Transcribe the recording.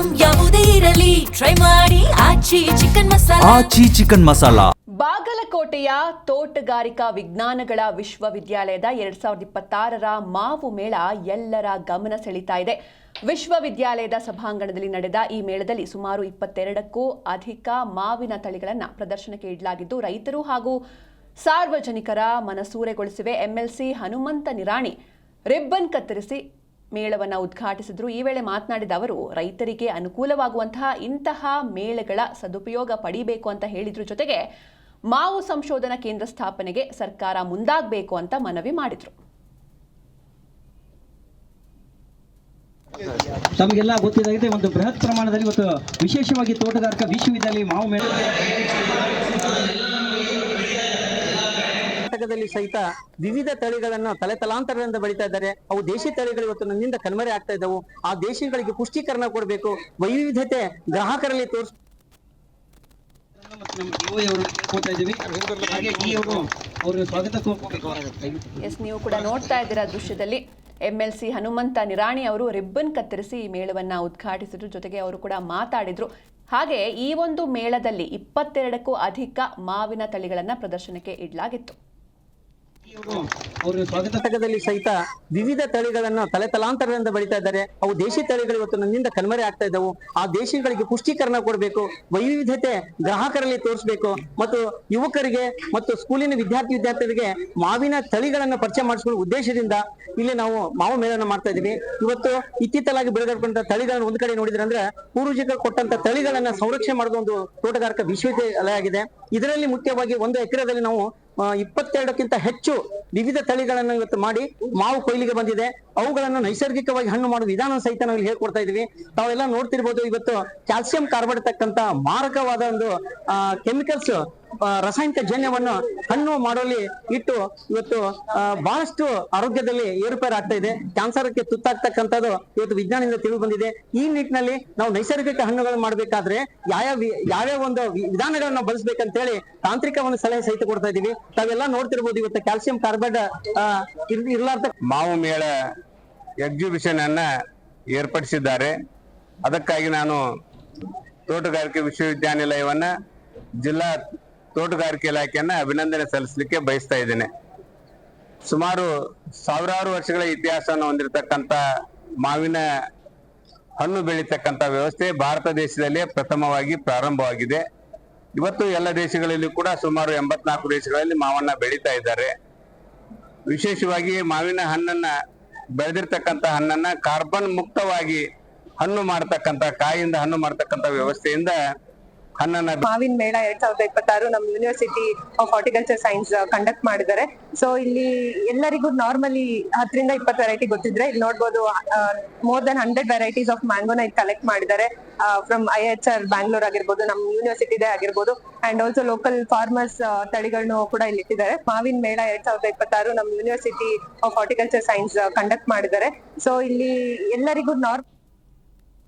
Item ಯಾವುದೇ ಇರಲಿ try ಮಾಡಿ ಆಚಿ ಚಿಕನ್ ಮಸಾಲಾ. ಬಾಗಲಕೋಟೆಯ ತೋಟಗಾರಿಕಾ ವಿಜ್ಞಾನಗಳ ವಿಶ್ವವಿದ್ಯಾಲಯದ 2026ರ ಮಾವು ಮೇಳ ಎಲ್ಲರ ಗಮನ ಸೆಳೀತಾ ಇದೆ. ವಿಶ್ವವಿದ್ಯಾಲಯದ ಸಭಾಂಗಣದಲ್ಲಿ ನಡೆದ ಈ ಮೇಳದಲ್ಲಿ ಸುಮಾರು 22ಕ್ಕೂ ಅಧಿಕ ಮಾವಿನ ತಳಿಗಳನ್ನು ಪ್ರದರ್ಶನಕ್ಕೆ ಇಡಲಾಗಿದ್ದು, ರೈತರು ಹಾಗೂ ಸಾರ್ವಜನಿಕರ ಮನಸೂರೆಗೊಳಿಸಿವೆ. ಎಂಎಲ್ಸಿ ಹನುಮಂತ ನಿರಾಣಿ ರಿಬ್ಬನ್ ಕತ್ತರಿಸಿ ಮೇಳವನ್ನು ಉದ್ಘಾಟಿಸಿದ್ರು. ಈ ವೇಳೆ ಮಾತನಾಡಿದ ಅವರು, ರೈತರಿಗೆ ಅನುಕೂಲವಾಗುವಂತಹ ಇಂತಹ ಮೇಳಗಳ ಸದುಪಯೋಗ ಪಡಿಬೇಕು ಅಂತ ಹೇಳಿದ್ರು. ಜೊತೆಗೆ ಮಾವು ಸಂಶೋಧನಾ ಕೇಂದ್ರ ಸ್ಥಾಪನೆಗೆ ಸರ್ಕಾರ ಮುಂದಾಗಬೇಕು ಅಂತ ಮನವಿ ಮಾಡಿದ್ರು. ತಮಗೆಲ್ಲ ಗೊತ್ತಿದೆ, ಒಂದು ಬೃಹತ್ ಪ್ರಮಾಣದಲ್ಲಿ ಇವತ್ತು ವಿಶೇಷವಾಗಿ ತೋಟಗಾರಿಕಾ ವಿಶ್ವವಿದ್ಯಾಲಯ ಮಾವು ಮೇಳ ಕರ್ನಾಟಕದಲ್ಲಿ ಸಹಿತ ವಿವಿಧ ತಳಿಗಳನ್ನು ತಲೆತಲಾಂತರದಿಂದ ಬೆಳೀತಾ ಇದ್ದಾರೆ. ಅವು ದೇಶಿ ತಳಿಗಳು ಇವತ್ತು ನನ್ನಿಂದ ಕಣ್ಮರೆ ಆಗ್ತಾ ಇದ್ದವು. ಆ ದೇಶಗಳಿಗೆ ಪುಷ್ಟೀಕರಣ ಕೊಡಬೇಕು, ವೈವಿಧ್ಯತೆ ಗ್ರಾಹಕರಲ್ಲಿ ತೋರಿಸ. ನೀವು ಕೂಡ ನೋಡ್ತಾ ಇದ್ದೀರಾ ದೃಶ್ಯದಲ್ಲಿ ಎಂಎಲ್ಸಿ ಹನುಮಂತ ನಿರಾಣಿ ಅವರು ರಿಬ್ಬನ್ ಕತ್ತರಿಸಿ ಈ ಮೇಳವನ್ನ ಉದ್ಘಾಟಿಸಿದ್ರು. ಜೊತೆಗೆ ಅವರು ಕೂಡ ಮಾತಾಡಿದ್ರು. ಹಾಗೆ ಈ ಒಂದು ಮೇಳದಲ್ಲಿ 22ಕ್ಕೂ ಅಧಿಕ ಮಾವಿನ ತಳಿಗಳನ್ನ ಪ್ರದರ್ಶನಕ್ಕೆ ಇಡಲಾಗಿತ್ತು. ಕರ್ನಾಟಕದಲ್ಲಿ ಸಹಿತ ವಿವಿಧ ತಳಿಗಳನ್ನು ತಲೆತಲಾಂತರದಿಂದ ಬೆಳೀತಾ ಇದ್ದಾರೆ. ಅವು ದೇಶಿ ತಳಿಗಳು ಇವತ್ತು ನನ್ನಿಂದ ಕಣ್ಮರೆ ಆಗ್ತಾ ಇದ್ದವು. ಆ ದೇಶಗಳಿಗೆ ಪುಷ್ಟೀಕರಣ ಕೊಡಬೇಕು, ವೈವಿಧ್ಯತೆ ಗ್ರಾಹಕರಲ್ಲಿ ತೋರಿಸಬೇಕು ಮತ್ತು ಯುವಕರಿಗೆ ಮತ್ತು ಸ್ಕೂಲಿನ ವಿದ್ಯಾರ್ಥಿಗಳಿಗೆ ಮಾವಿನ ತಳಿಗಳನ್ನು ಪರಿಚಯ ಮಾಡಿಸುವ ಉದ್ದೇಶದಿಂದ ಇಲ್ಲಿ ನಾವು ಮಾವು ಮೇಳನ ಮಾಡ್ತಾ ಇದೀವಿ. ಇವತ್ತು ಇತ್ತೀಚಲಾಗಿ ಬೆಳೆದಿರುವಂತಹ ತಳಿಗಳನ್ನು ಒಂದ್ ಕಡೆ ನೋಡಿದ್ರೆ ಅಂದ್ರೆ ಪೂರ್ವಜರು ಕೊಟ್ಟಂತ ತಳಿಗಳನ್ನ ಸಂರಕ್ಷಣೆ ಮಾಡುವ ಒಂದು ತೋಟಗಾರಿಕಾ ವಿಶ್ವವಿದ್ಯಾಲಯ ಆಗಿದೆ. ಇದರಲ್ಲಿ ಮುಖ್ಯವಾಗಿ 1 ಎಕರೆದಲ್ಲಿ ನಾವು 22ಕ್ಕಿಂತ ಹೆಚ್ಚು ವಿವಿಧ ತಳಿಗಳನ್ನು ಇವತ್ತು ಮಾಡಿ ಮಾವು ಕೊಯ್ಲಿಗೆ ಬಂದಿದೆ. ಅವುಗಳನ್ನು ನೈಸರ್ಗಿಕವಾಗಿ ಹಣ್ಣು ಮಾಡುವ ವಿಧಾನ ಸಹಿತ ನಾವು ಇಲ್ಲಿ ಹೇಳ್ಕೊಡ್ತಾ ಇದೀವಿ. ತಾವೆಲ್ಲ ನೋಡ್ತಿರ್ಬೋದು, ಇವತ್ತು ಕ್ಯಾಲ್ಸಿಯಂ ಕಾರ್ಬೈಡ್ ತಕ್ಕಂತ ಮಾರಕವಾದ ಒಂದು ಕೆಮಿಕಲ್ಸ್ ರಾಸಾಯನಿಕ ಜನ್ಯವನ್ನು ಹಣ್ಣು ಮಾಡುವಲ್ಲಿ ಇಟ್ಟು ಇವತ್ತು ಬಹಳಷ್ಟು ಆರೋಗ್ಯದಲ್ಲಿ ಏರುಪೇರು ಆಗ್ತಾ ಇದೆ. ಕ್ಯಾನ್ಸರ್ಗೆ ತುತ್ತಾಗ್ತಕ್ಕಂಥದ್ದು ಇವತ್ತು ವಿಜ್ಞಾನದಿಂದ ತಿಳಿದು ಬಂದಿದೆ. ಈ ನಿಟ್ಟಿನಲ್ಲಿ ನಾವು ನೈಸರ್ಗಿಕ ಹಣ್ಣುಗಳನ್ನು ಮಾಡಬೇಕಾದ್ರೆ ಯಾವ್ಯಾವ ಒಂದು ವಿಧಾನಗಳನ್ನ ಬಳಸಬೇಕಂತ ಹೇಳಿ ತಾಂತ್ರಿಕ ಒಂದು ಸಲಹೆ ಸಹಿತ ಕೊಡ್ತಾ ಇದೀವಿ. ತಾವೆಲ್ಲ ನೋಡ್ತಿರ್ಬೋದು, ಇವತ್ತು ಕ್ಯಾಲ್ಸಿಯಂ ಕಾರ್ಬೈಡ್ ಇರ್ಲಾರ್ದ ಮಾವು ಮೇಳ ಎಕ್ಸಿಬಿಷನ್ ಅನ್ನ ಏರ್ಪಡಿಸಿದ್ದಾರೆ. ಅದಕ್ಕಾಗಿ ನಾನು ತೋಟಗಾರಿಕೆ ವಿಶ್ವವಿದ್ಯಾನಿಲಯವನ್ನ ಜಿಲ್ಲಾ ತೋಟಗಾರಿಕೆ ಇಲಾಖೆಯನ್ನ ಅಭಿನಂದನೆ ಸಲ್ಲಿಸಲಿಕ್ಕೆ ಬಯಸ್ತಾ ಇದ್ದೇನೆ. ಸುಮಾರು ಸಾವಿರಾರು ವರ್ಷಗಳ ಇತಿಹಾಸವನ್ನು ಹೊಂದಿರತಕ್ಕಂತ ಮಾವಿನ ಹಣ್ಣು ಬೆಳೀತಕ್ಕಂಥ ವ್ಯವಸ್ಥೆ ಭಾರತ ದೇಶದಲ್ಲೇ ಪ್ರಥಮವಾಗಿ ಪ್ರಾರಂಭವಾಗಿದೆ. ಇವತ್ತು ಎಲ್ಲ ದೇಶಗಳಲ್ಲಿ ಕೂಡ ಸುಮಾರು 84 ದೇಶಗಳಲ್ಲಿ ಮಾವನ್ನ ಬೆಳೀತಾ ಇದ್ದಾರೆ. ವಿಶೇಷವಾಗಿ ಮಾವಿನ ಹಣ್ಣನ್ನ ಬೆಳೆದಿರ್ತಕ್ಕಂಥ ಹಣ್ಣನ್ನ ಕಾರ್ಬನ್ ಮುಕ್ತವಾಗಿ ಹಣ್ಣು ಮಾಡತಕ್ಕಂಥ, ಕಾಯಿಂದ ಹಣ್ಣು ಮಾಡತಕ್ಕಂಥ ವ್ಯವಸ್ಥೆಯಿಂದ ಹಣ್ಣನ್ನ ಮಾವಿನ ಮೇಳ 2026 ನಮ್ಮ university of horticulture science conduct ಮಾಡಿದ್ದಾರೆ. ಸೊ ಇಲ್ಲಿ ಎಲ್ಲರಿಗೂ ನಾರ್ಮಲಿ 10 ರಿಂದ 20 ವೆರೈಟಿ ಗೊತ್ತಿದ್ರೆ, ಇಲ್ಲಿ ನೋಡ್ಬೋದು ಮೋರ್ ದನ್ 100 ವೆರೈಟೀಸ್ ಆಫ್ ಮ್ಯಾಂಗೋನ ಇಲ್ಲಿ ಕಲೆಕ್ಟ್ ಮಾಡಿದ್ದಾರೆ. ಫ್ರಮ್ IHR ಬ್ಯಾಂಗ್ಳೂರ್ ಆಗಿರ್ಬೋದು, ನಮ್ಮ ಯೂನಿವರ್ಸಿಟಿದೇ ಆಗಿರ್ಬೋದು, ಅಂಡ್ ಆಲ್ಸೋ ಲೋಕಲ್ ಫಾರ್ಮರ್ಸ್ ತಳಿಗಳನ್ನು ಕೂಡ ಇಲ್ಲಿ ಇಟ್ಟಿದ್ದಾರೆ. ಮಾವಿನ ಮೇಳ 2026 ನಮ್ಮ university of horticulture science conduct ಮಾಡಿದ್ದಾರೆ. ಸೊ ಇಲ್ಲಿ ಎಲ್ಲರಿಗೂ